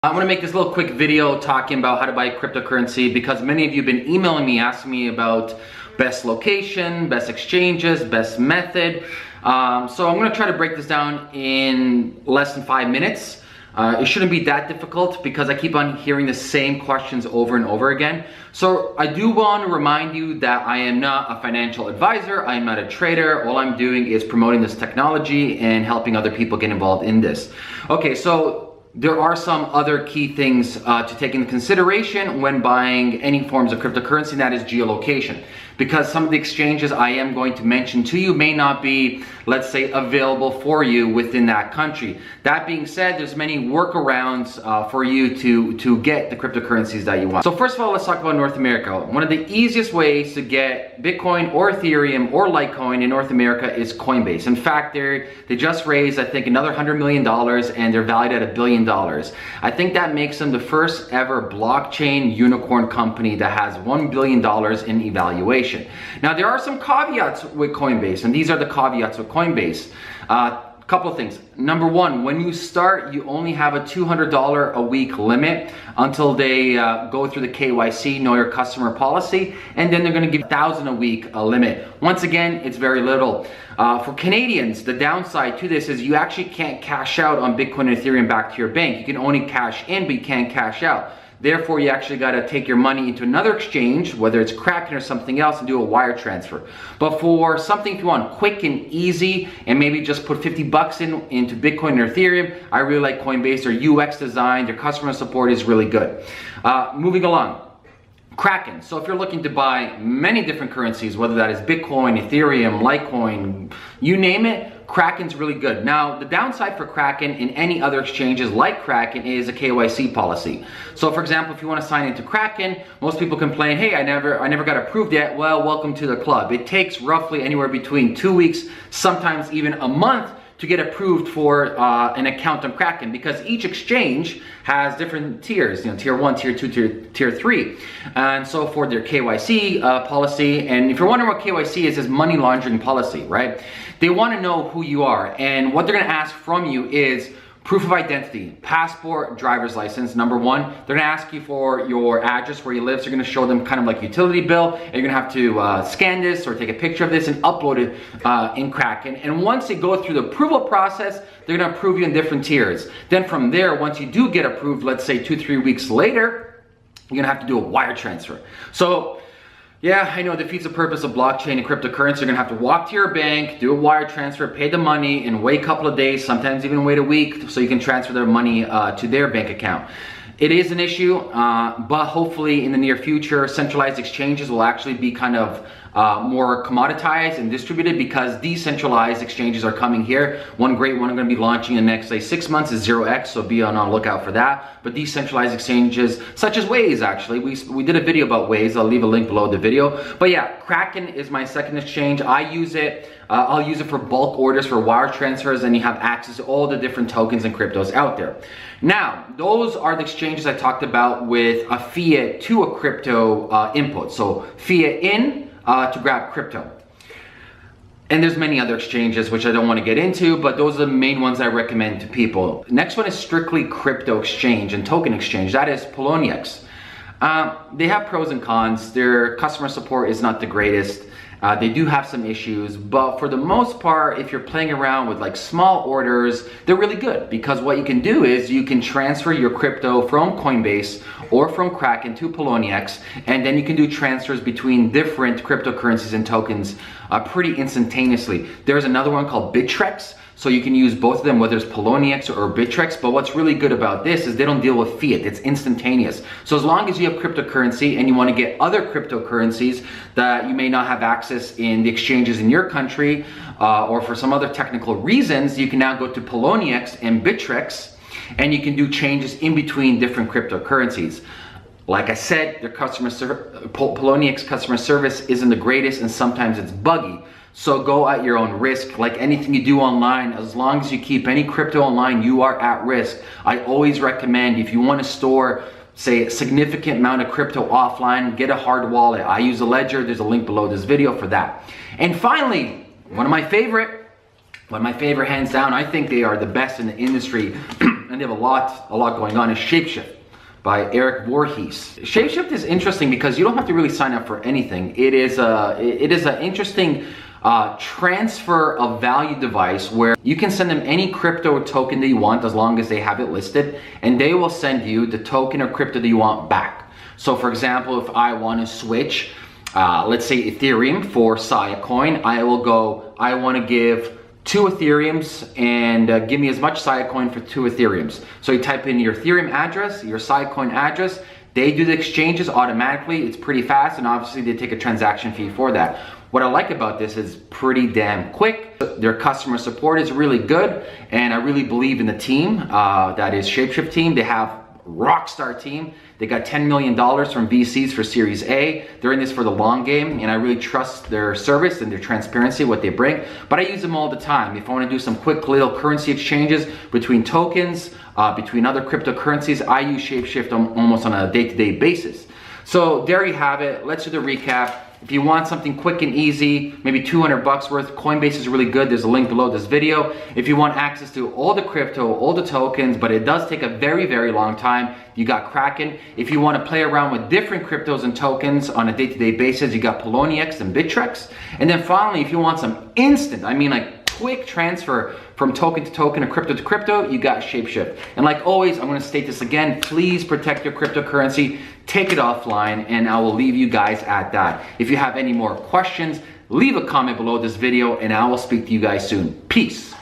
I want to make this little quick video talking about how to buy cryptocurrency because many of you have been emailing me asking me about best location, best exchanges, best method. So I'm going to try to break this down in less than 5 minutes. It shouldn't be that difficult because I keep on hearing the same questions over and over again. So I do want to remind you that I am not a financial advisor. I am not a trader. All I'm doing is promoting this technology and helping other people get involved in this. Okay, so there are some other key things to take into consideration when buying any forms of cryptocurrency, and that is geolocation. Because some of the exchanges I am going to mention to you may not be, let's say, available for you within that country. That being said, there's many workarounds for you to get the cryptocurrencies that you want. So first of all, let's talk about North America. One of the easiest ways to get Bitcoin or Ethereum or Litecoin in North America is Coinbase. In fact, they just raised, I think, another $100 million and they're valued at $1 billion. I think that makes them the first ever blockchain unicorn company that has $1 billion in evaluation. Now, there are some caveats with Coinbase, and these are the caveats with Coinbase. Couple of things. Number one, when you start, you only have a $200 a week limit until they go through the KYC, know your customer policy, and then they're going to give $1,000 a week a limit. Once again, it's very little. For Canadians, the downside to this is you actually can't cash out on Bitcoin and Ethereum back to your bank. You can only cash in, but you can't cash out. Therefore, you actually got to take your money into another exchange, whether it's Kraken or something else, and do a wire transfer. But for something if you want quick and easy, and maybe just put 50 bucks into Bitcoin or Ethereum, I really like Coinbase. Their UX design, their customer support is really good. Moving along. Kraken. So if you're looking to buy many different currencies, whether that is Bitcoin, Ethereum, Litecoin, you name it, Kraken's really good. Now, the downside for Kraken in any other exchanges like Kraken is a KYC policy. So for example, if you want to sign into Kraken, most people complain, hey, I never got approved yet. Well, welcome to the club. It takes roughly anywhere between 2 weeks, sometimes even a month, to get approved for an account on Kraken, because each exchange has different tiers, tier 1, tier 2, tier 3. And so for their KYC policy, and if you're wondering what KYC is money laundering policy, right? They want to know who you are, and what they're going to ask from you is proof of identity, passport, driver's license, number one. They're gonna ask you for your address where you live, so you're gonna show them kind of like utility bill, and you're gonna have to scan this or take a picture of this and upload it in Kraken. And once they go through the approval process, they're gonna approve you in different tiers. Then from there, once you do get approved, let's say 2-3 weeks later, you're gonna have to do a wire transfer. So, yeah, I know it defeats the purpose of blockchain and cryptocurrency. You're gonna have to walk to your bank, do a wire transfer, pay the money, and wait a couple of days, sometimes even wait a week, so you can transfer their money to their bank account. It is an issue, but hopefully in the near future, centralized exchanges will actually be kind of more commoditized and distributed, because decentralized exchanges are coming here. One great one I'm going to be launching in the next, say, 6 months is 0x, so be on the lookout for that. But decentralized exchanges, such as Waze, actually, we did a video about Waze. I'll leave a link below the video. But yeah, Kraken is my second exchange. I use it. I'll use it for bulk orders, for wire transfers, and you have access to all the different tokens and cryptos out there. Now, those are the exchanges I talked about with a fiat to a crypto input. So fiat in to grab crypto. And there's many other exchanges which I don't want to get into, but those are the main ones I recommend to people. Next one is strictly crypto exchange and token exchange. That is Poloniex. They have pros and cons. Their customer support is not the greatest. They do have some issues, but for the most part, if you're playing around with like small orders, they're really good, because what you can do is you can transfer your crypto from Coinbase or from Kraken to Poloniex, and then you can do transfers between different cryptocurrencies and tokens pretty instantaneously. There's another one called Bittrex. So you can use both of them, whether it's Poloniex or Bittrex, but what's really good about this is they don't deal with fiat, it's instantaneous. So as long as you have cryptocurrency and you want to get other cryptocurrencies that you may not have access in the exchanges in your country, or for some other technical reasons, you can now go to Poloniex and Bittrex, and you can do changes in between different cryptocurrencies. Like I said, their Poloniex customer service isn't the greatest, and sometimes it's buggy. So go at your own risk. Like anything you do online, as long as you keep any crypto online, you are at risk. I always recommend, if you want to store, say, a significant amount of crypto offline, get a hard wallet. I use a Ledger. There's a link below this video for that. And finally, one of my favorite hands down, I think they are the best in the industry, and and they have a lot going on, is Shapeshift by Eric Voorhees. Shapeshift is interesting because you don't have to really sign up for anything. It is an interesting transfer of value device where you can send them any crypto token that you want as long as they have it listed, and they will send you the token or crypto that you want back. So for example, if I want to switch, let's say Ethereum for Sia coin, I want to give 2 Ethereums and give me as much Sia coin for 2 Ethereums. So you type in your Ethereum address, your Sia coin address, they do the exchanges automatically. It's pretty fast, and obviously they take a transaction fee for that. What I like about this is pretty damn quick. Their customer support is really good, and I really believe in the team. That is Shapeshift team. They have rockstar team. They got $10 million from VCs for Series A. They're in this for the long game, and I really trust their service and their transparency, what they bring. But I use them all the time. If I want to do some quick little currency exchanges between tokens, between other cryptocurrencies, I use Shapeshift almost on a day-to-day basis. So there you have it. Let's do the recap. If you want something quick and easy, maybe 200 bucks worth, Coinbase is really good. There's a link below this video. If you want access to all the crypto, all the tokens, but it does take a very, very long time, you got Kraken. If you want to play around with different cryptos and tokens on a day-to-day basis, you got Poloniex and Bittrex. And then finally, if you want some instant, I mean like quick transfer from token to token or crypto to crypto, you got Shapeshift. And like always, I'm going to state this again, please protect your cryptocurrency, take it offline, and I will leave you guys at that. If you have any more questions, leave a comment below this video and I will speak to you guys soon. Peace.